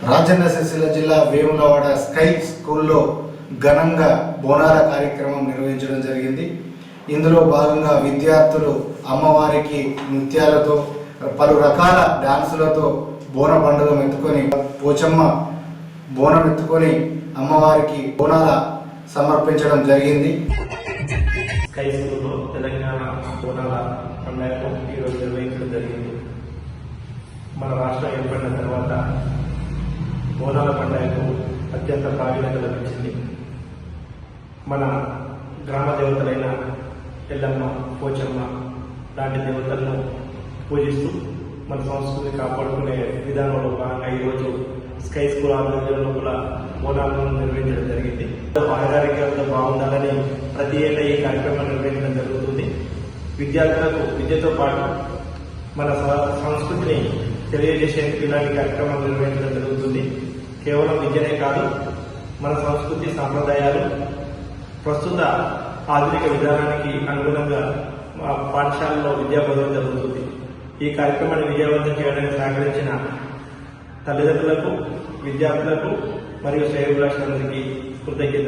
రాజన్న సిరిసిల్ల జిల్లా వేములవాడ స్కై స్కూల్లో ఘనంగా బోనాల కార్యక్రమం నిర్వహించడం జరిగింది. ఇందులో భాగంగా విద్యార్థులు అమ్మవారికి నృత్యాలతో పలు రకాల డాన్సులతో బోన పండుగ ఎత్తుకొని పోచమ్మ బోనం ఎత్తుకొని అమ్మవారికి బోనాల సమర్పించడం జరిగింది. స్కై స్కూల్లో తెలంగాణ బోనాల పండుగ ఈరోజు నిర్వహించడం జరిగింది. మన రాష్ట్రం ఏర్పడిన తర్వాత బోనాల పండుగకు అత్యంత ప్రావీణ్యత లభించింది. మన గ్రామ దేవతలైన ఎల్లమ్మ, పోచమ్మ లాంటి దేవతలను పూజిస్తూ మన సంస్కృతిని కాపాడుకునే విధానంలో భాగంగా ఈరోజు స్కై స్కూల్ ఆధ్వర్యంలో కూడా బోనాలను నిర్వహించడం జరిగింది. ఆరోగ్యంతో బాగుండాలని ప్రతి ఏటా ఈ కార్యక్రమాన్ని నిర్వహించడం జరుగుతుంది. విద్యార్థులకు విద్యతో పాటు మన సంస్కృతిని తెలియజేసేందుకు ఇలాంటి కార్యక్రమాలు నిర్వహించడం జరుగుతుంది. కేవలం విద్యనే కాదు, మన సంస్కృతి సాంప్రదాయాలు ప్రస్తుత ఆధునిక విధానానికి అనుగుణంగా పాఠశాలలో విద్యాబోధన జరుగుతుంది. ఈ కార్యక్రమాన్ని విజయవంతం చేయడానికి సహకరించిన తల్లిదండ్రులకు, విద్యార్థులకు మరియు శ్రేయోభిలాషులందరికీ కృతజ్ఞతలు.